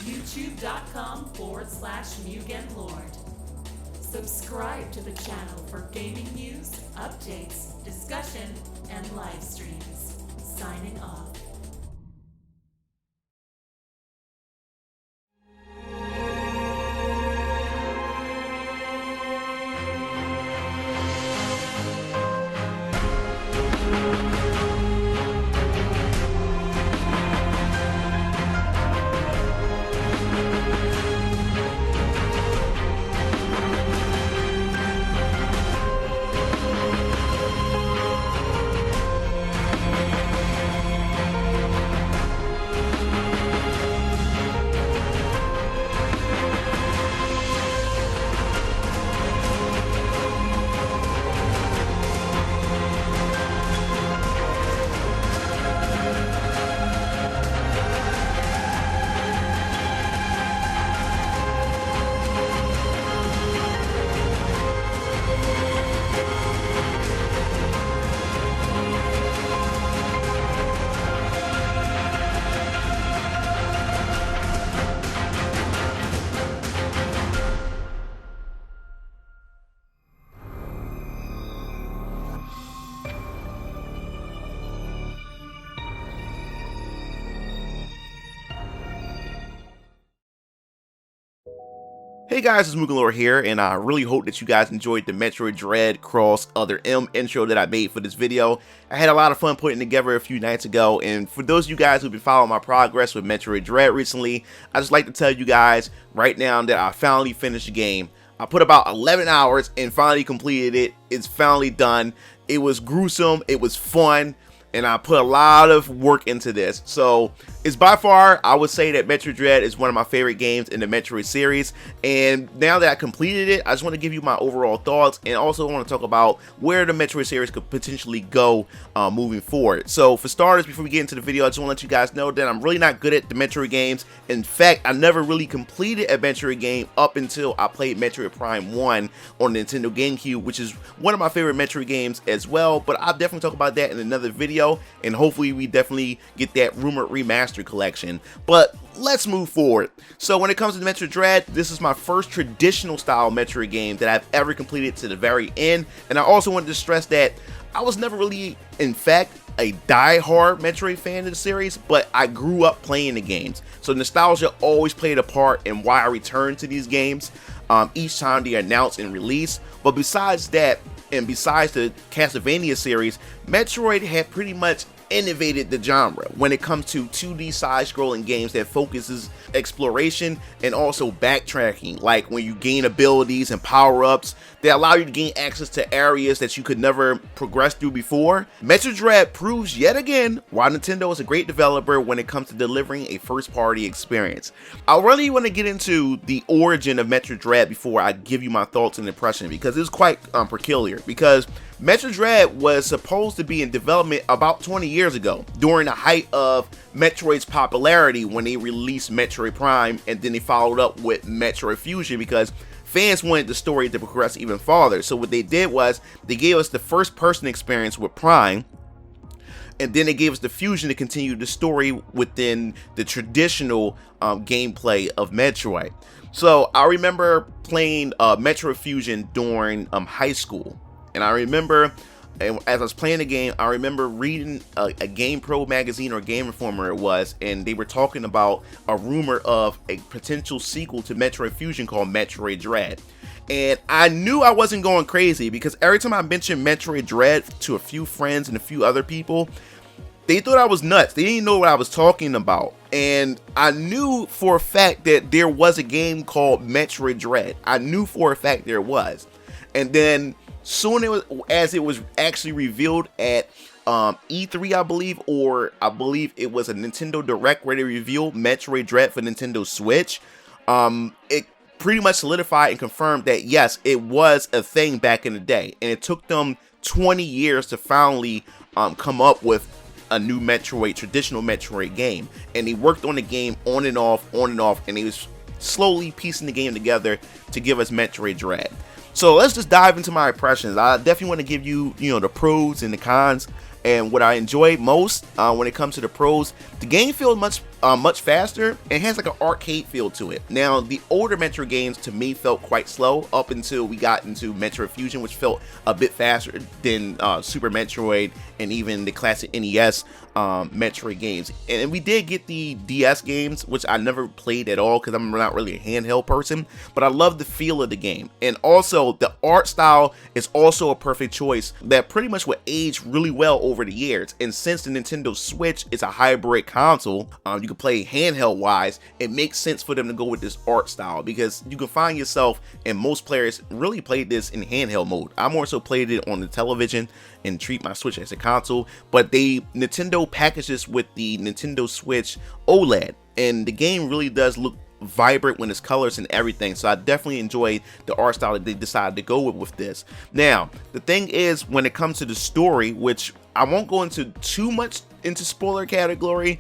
youtube.com/MugenLord. Subscribe to the channel for gaming news, updates, discussion, and live streams. Signing off. Hey guys, it's MugenLord here, and I really hope that you guys enjoyed the Metroid Dread Cross Other M intro that I made for this video. I had a lot of fun putting it together a few nights ago, and for those of you guys who've been following my progress with Metroid Dread recently, I just like to tell you guys right now that I finally finished the game. I put about 11 hours and finally completed it. It's finally done. It was gruesome, it was fun, and I put a lot of work into this. So it's by far, I would say that Metroid Dread is one of my favorite games in the Metroid series. And now that I completed it, I just want to give you my overall thoughts, and also want to talk about where the Metroid series could potentially go moving forward. So for starters, before we get into the video, I just want to let you guys know that I'm really not good at the Metroid games. In fact, I never really completed a Metroid game up until I played Metroid Prime 1 on Nintendo GameCube, which is one of my favorite Metroid games as well. But I'll definitely talk about that in another video, and hopefully we definitely get that rumored remaster collection. But let's move forward. So when it comes to Metroid Dread, this is my first traditional style Metroid game that I've ever completed to the very end. And I also wanted to stress that I was never really, in fact, a die-hard Metroid fan of the series, but I grew up playing the games. So nostalgia always played a part in why I returned to these games each time they announced and released. But besides that, and besides the Castlevania series, Metroid had pretty much innovated the genre when it comes to 2D side-scrolling games that focuses exploration and also backtracking, like when you gain abilities and power-ups that allow you to gain access to areas that you could never progress through before. Metroid Dread proves yet again why Nintendo is a great developer when it comes to delivering a first-party experience. I really want to get into the origin of Metroid Dread before I give you my thoughts and impression, because it's quite peculiar. Because Metroid Dread was supposed to be in development about 20 years ago, during the height of Metroid's popularity when they released Metroid Prime, and then they followed up with Metroid Fusion because fans wanted the story to progress even farther. So what they did was they gave us the first person experience with Prime, and then they gave us the Fusion to continue the story within the traditional gameplay of Metroid. So I remember playing Metroid Fusion during high school, and I remember, as I was playing the game, I remember reading a GamePro magazine, or Game Informer it was, and they were talking about a rumor of a potential sequel to Metroid Fusion called Metroid Dread. And I knew I wasn't going crazy, because every time I mentioned Metroid Dread to a few friends and a few other people, they thought I was nuts. They didn't know what I was talking about. And I knew for a fact that there was a game called Metroid Dread. I knew for a fact there was. And then soon as it was actually revealed at E3, I believe, or I believe it was a Nintendo Direct where they revealed Metroid Dread for Nintendo Switch, it pretty much solidified and confirmed that yes, it was a thing back in the day. And it took them 20 years to finally come up with a new Metroid, traditional Metroid game. And they worked on the game on and off, and they was slowly piecing the game together to give us Metroid Dread. So let's just dive into my impressions. I definitely want to give you, the pros and the cons, And what I enjoyed most when it comes to the pros, the game feels much faster and has like an arcade feel to it. Now, the older Metroid games to me felt quite slow up until we got into Metroid Fusion, which felt a bit faster than Super Metroid and even the classic NES Metroid games. And we did get the DS games, which I never played at all because I'm not really a handheld person, but I love the feel of the game. And also the art style is also a perfect choice that pretty much would age really well over the years. And since the Nintendo Switch is a hybrid console, you can play handheld wise, it makes sense for them to go with this art style, because you can find yourself, and most players really played this in handheld mode. I more so played it on the television and treat my Switch as a console, but Nintendo packaged this with the Nintendo Switch OLED, and the game really does look vibrant when it's colors and everything. So I definitely enjoyed the art style that they decided to go with this. Now, the thing is, when it comes to the story, which I won't go into too much into spoiler category,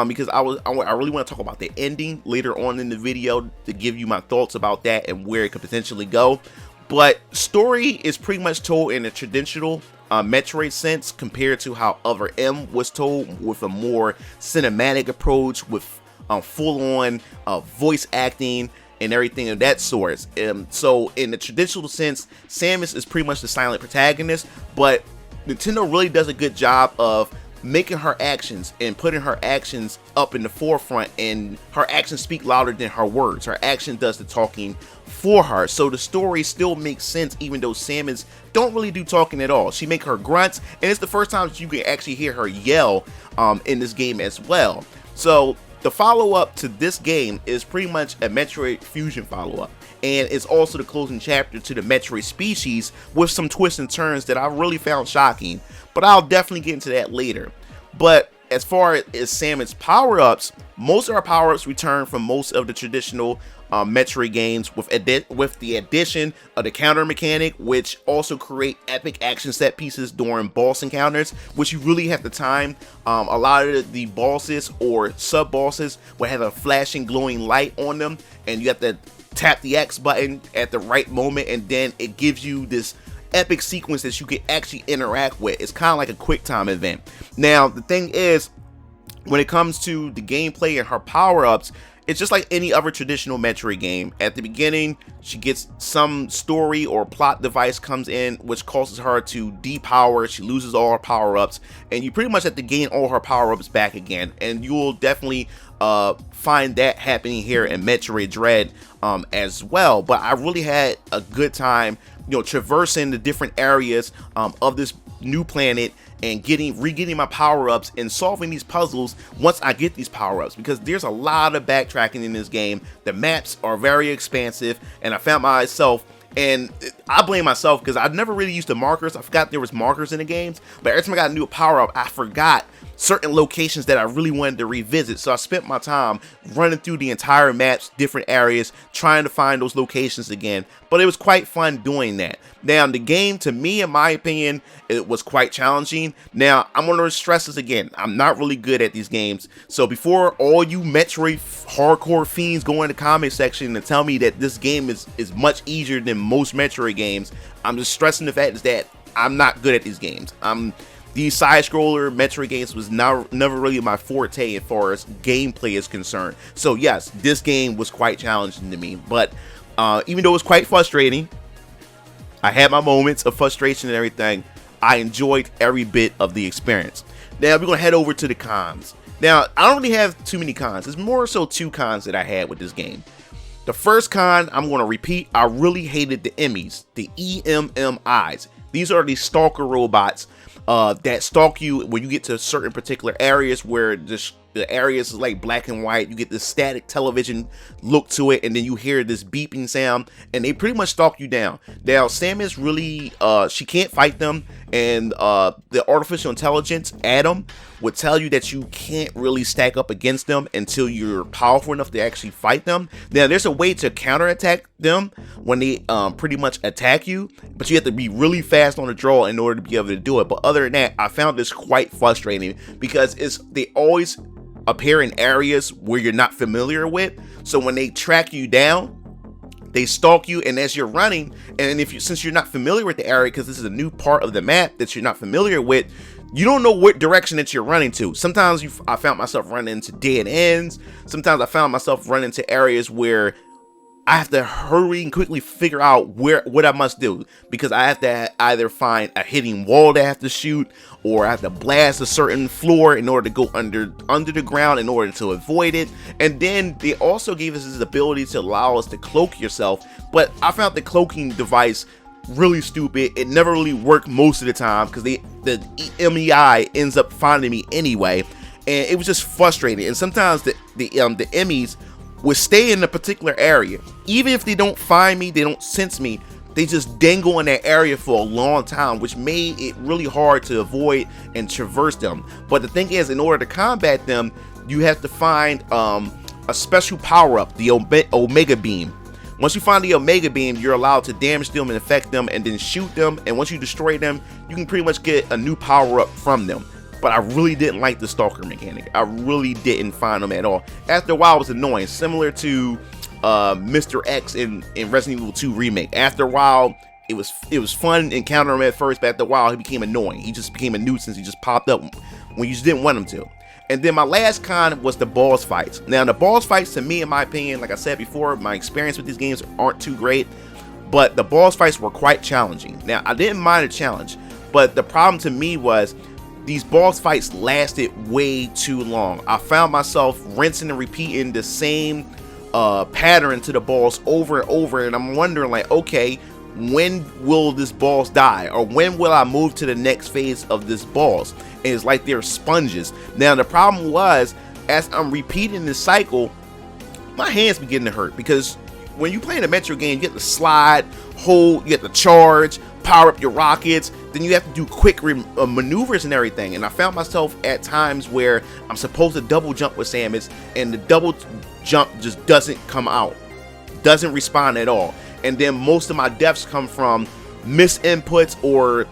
because I really want to talk about the ending later on in the video to give you my thoughts about that and where it could potentially go. But story is pretty much told in a traditional Metroid sense compared to how Other M was told, with a more cinematic approach, with full-on voice acting and everything of that sort. So in the traditional sense, Samus is pretty much the silent protagonist, but Nintendo really does a good job of making her actions and putting her actions up in the forefront, and her actions speak louder than her words. Her action does the talking for her, so the story still makes sense even though Samus don't really do talking at all. She make her grunts, and it's the first time that you can actually hear her yell in this game as well. So the follow-up to this game is pretty much a Metroid Fusion follow-up, and it's also the closing chapter to the Metroid species with some twists and turns that I really found shocking, but I'll definitely get into that later. But as far as Samus power-ups, most of our power-ups return from most of the traditional Metroid games, with the addition of the counter mechanic, which also create epic action set pieces during boss encounters, which you really have to time. A lot of the bosses or sub-bosses will have a flashing glowing light on them, and you have to tap the X button at the right moment, and then it gives you this epic sequence that you can actually interact with. It's kind of like a quick time event. Now, the thing is, when it comes to the gameplay and her power-ups, it's just like any other traditional Metroid game. At the beginning, she gets some story or plot device comes in, which causes her to depower. She loses all her power-ups, and you pretty much have to gain all her power-ups back again. And you will definitely find that happening here in Metroid Dread as well. But I really had a good time, traversing the different areas of this new planet and regaining my power-ups and solving these puzzles once I get these power-ups, because there's a lot of backtracking in this game. The maps are very expansive, and I found myself, and I blame myself because I never really used the markers. I forgot there was markers in the games, but every time I got a new power-up, I forgot certain locations that I really wanted to revisit. So I spent my time running through the entire maps, different areas, trying to find those locations again. But it was quite fun doing that. Now, the game, to me, in my opinion, it was quite challenging. Now, I'm going to stress this again. I'm not really good at these games. So before all you Metroid hardcore fiends go in the comment section and tell me that this game is much easier than most Metroid games, I'm just stressing the fact is that I'm not good at these games. These side-scroller Metroid games was never really my forte as far as gameplay is concerned. So yes, this game was quite challenging to me. But even though it was quite frustrating, I had my moments of frustration and everything, I enjoyed every bit of the experience. Now we're going to head over to the cons. Now, I don't really have too many cons. There's more so two cons that I had with this game. The first con, I'm going to repeat, I really hated the Emmys, the EMMIs. These are the stalker robots that stalk you when you get to certain particular areas where the areas is like black and white. You get this static television look to it, and then you hear this beeping sound, and they pretty much stalk you down. Now, Samus really, she can't fight them, and the artificial intelligence, Adam, would tell you that you can't really stack up against them until you're powerful enough to actually fight them. Now, there's a way to counterattack them when they pretty much attack you, but you have to be really fast on the draw in order to be able to do it. But other than that, I found this quite frustrating because they always appear in areas where you're not familiar with. So when they track you down, they stalk you, and as you're running, and since you're not familiar with the area, because this is a new part of the map that you're not familiar with, you don't know what direction that you're running to. Sometimes I found myself running into dead ends. Sometimes I found myself running to areas where I have to hurry and quickly figure out what I must do, because I have to either find a hidden wall that I have to shoot, or I have to blast a certain floor in order to go under the ground in order to avoid it. And then they also gave us this ability to allow us to cloak yourself, but I found the cloaking device really stupid. It never really worked most of the time, because the MEI ends up finding me anyway, and it was just frustrating. And sometimes the MEs would stay in a particular area. Even if they don't find me, they don't sense me, they just dangle in that area for a long time, which made it really hard to avoid and traverse them. But the thing is, in order to combat them, you have to find a special power-up, the Omega Beam. Once you find the Omega Beam, you're allowed to damage them and affect them and then shoot them, and once you destroy them, you can pretty much get a new power-up from them. But I really didn't like the Stalker mechanic. I really didn't find them at all. After a while, it was annoying, similar to Mr. X in Resident Evil 2 Remake. After a while, it was fun encountering him at first, but after a while, he became annoying. He just became a nuisance. He just popped up when you just didn't want him to. And then my last con was the boss fights. Now, the boss fights, to me, in my opinion, like I said before, my experience with these games aren't too great, but the boss fights were quite challenging. Now, I didn't mind a challenge, but the problem to me was these boss fights lasted way too long. I found myself rinsing and repeating the same pattern to the boss over and over, and I'm wondering, like, okay, when will this boss die, or when will I move to the next phase of this boss? And it's like they're sponges. Now, the problem was, as I'm repeating this cycle, my hands begin to hurt, because when you play in a Metroid game, you get to slide, hold, you get to charge, power up your rockets, then you have to do quick maneuvers and everything. And I found myself at times where I'm supposed to double jump with Samus, and the double jump just doesn't come out, doesn't respond at all. And then most of my deaths come from missed inputs, or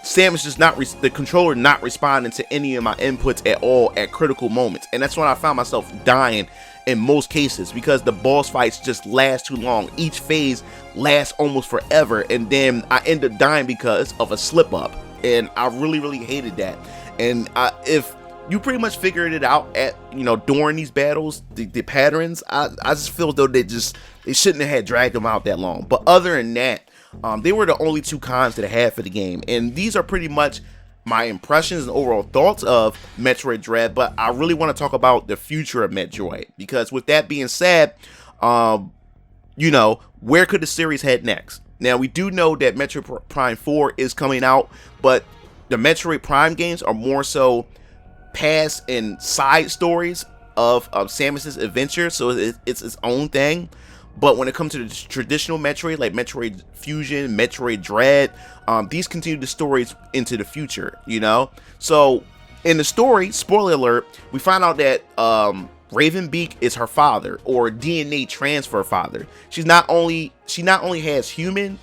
Samus just the controller not responding to any of my inputs at all at critical moments. And that's when I found myself dying in most cases, because the boss fights just last too long. Each phase lasts almost forever, and then I end up dying because of a slip up, and I really hated that. And if you pretty much figured it out at, during these battles, the patterns, I just feel though they shouldn't have had dragged them out that long. But other than that, they were the only two cons that I had for the game, and these are pretty much my impressions and overall thoughts of Metroid Dread. But I really want to talk about the future of Metroid, because with that being said, where could the series head next? Now, we do know that Metroid Prime 4 is coming out, but the Metroid Prime games are more so past and side stories of Samus's adventure, so it's its own thing. But when it comes to the traditional Metroid, like Metroid Fusion, Metroid Dread, these continue the stories into the future, So in the story, spoiler alert, we find out that Ravenbeak is her father, or DNA transfer father. She not only has human,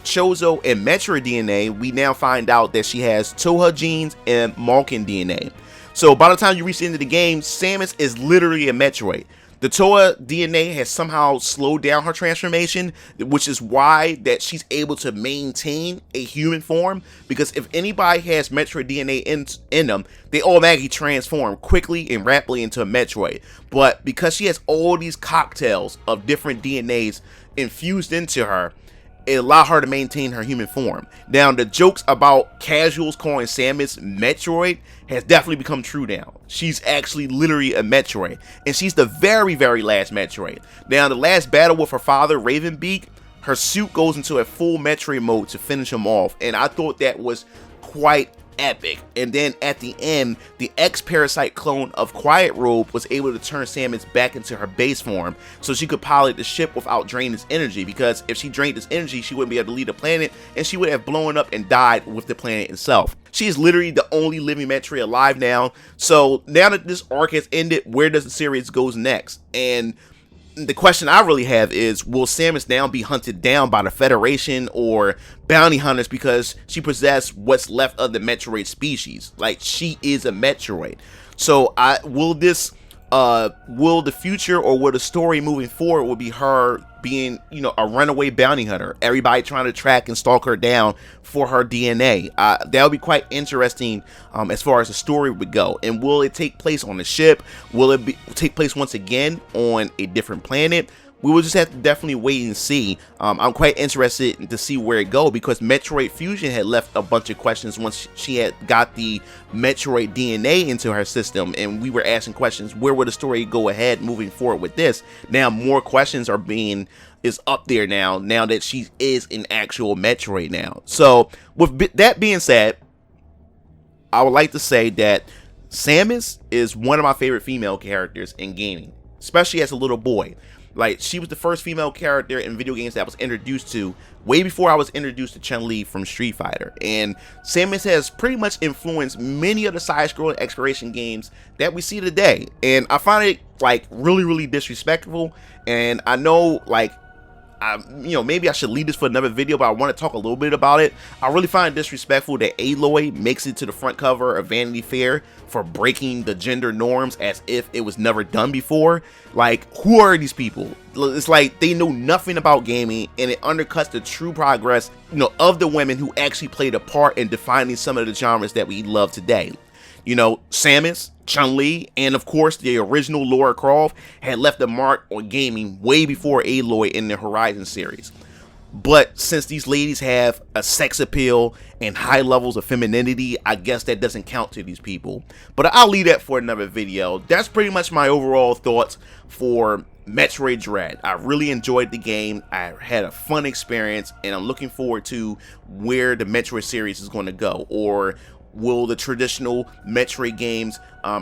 Chozo, and Metroid DNA, we now find out that she has Toha genes and Malkin DNA. So by the time you reach the end of the game, Samus is literally a Metroid. The Toha DNA has somehow slowed down her transformation, which is why that she's able to maintain a human form, because if anybody has Metroid DNA in them, they automatically transform quickly and rapidly into a Metroid. But because she has all these cocktails of different DNAs infused into her, it allowed her to maintain her human form. Now, the jokes about casuals calling Samus Metroid has definitely become true now. She's actually literally a Metroid, and she's the very last Metroid. Now, the last battle with her father, Ravenbeak, her suit goes into a full Metroid mode to finish him off, and I thought that was quite epic. And then at the end, the ex-Parasite clone of Quiet Robe was able to turn Samus back into her base form, so she could pilot the ship without draining its energy, because if she drained its energy, she wouldn't be able to leave the planet, and she would have blown up and died with the planet itself. She is literally the only living Metroid alive now. So now that this arc has ended, where does the series goes next? And the question I really have is, will Samus now be hunted down by the Federation or bounty hunters because she possesses what's left of the Metroid species? Like, she is a Metroid. So will this will the future or will the story moving forward will be her being, you know, a runaway bounty hunter, everybody trying to track and stalk her down for her DNA? That would be quite interesting as far as the story would go. And will it take place on the ship? Will it take place once again on a different planet? We will just have to definitely wait and see. I'm quite interested to see where it goes, because Metroid Fusion had left a bunch of questions once she had got the Metroid DNA into her system, and we were asking questions, where will the story go ahead moving forward with this? Now more questions are is up there now that she is an actual Metroid now. So with that being said, I would like to say that Samus is one of my favorite female characters in gaming, especially as a little boy. Like, she was the first female character in video games that I was introduced to way before I was introduced to Chun-Li from Street Fighter. And Samus has pretty much influenced many of the side-scrolling exploration games that we see today. And I find it, like, really disrespectful. And I know, like, you know, maybe I should leave this for another video, but I want to talk a little bit about it. I really find it disrespectful that Aloy makes it to the front cover of Vanity Fair for breaking the gender norms as if it was never done before. Like, who are these people? It's like they know nothing about gaming, and it undercuts the true progress, you know, of the women who actually played a part in defining some of the genres that we love today. You know, Samus, Chun-Li, and of course the original Lara Croft had left a mark on gaming way before Aloy in the Horizon series. But since these ladies have a sex appeal and high levels of femininity, I guess that doesn't count to these people. But I'll leave that for another video. That's pretty much my overall thoughts for Metroid Dread. I really enjoyed the game. I had a fun experience, and I'm looking forward to where the Metroid series is going to go. Or will the traditional Metroid games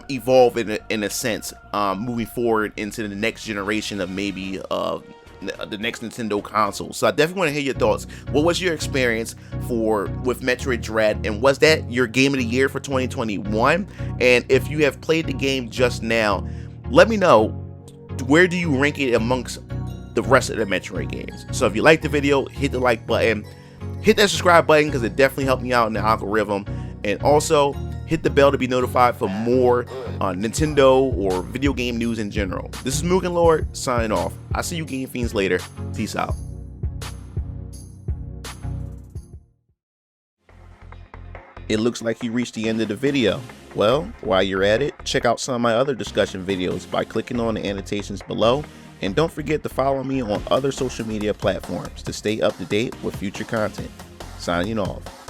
evolve in a sense, moving forward into the next generation of maybe the next Nintendo console? So I definitely want to hear your thoughts. What was your experience with Metroid Dread, and was that your game of the year for 2021? And if you have played the game just now, let me know, where do you rank it amongst the rest of the Metroid games? So if you liked the video, hit the like button, hit that subscribe button, because it definitely helped me out in the algorithm. And also hit the bell to be notified for more Nintendo or video game news in general. This is MugenLord signing off. I'll see you game fiends later. Peace out. It looks like you reached the end of the video. Well, while you're at it, check out some of my other discussion videos by clicking on the annotations below. And don't forget to follow me on other social media platforms to stay up to date with future content. Signing off.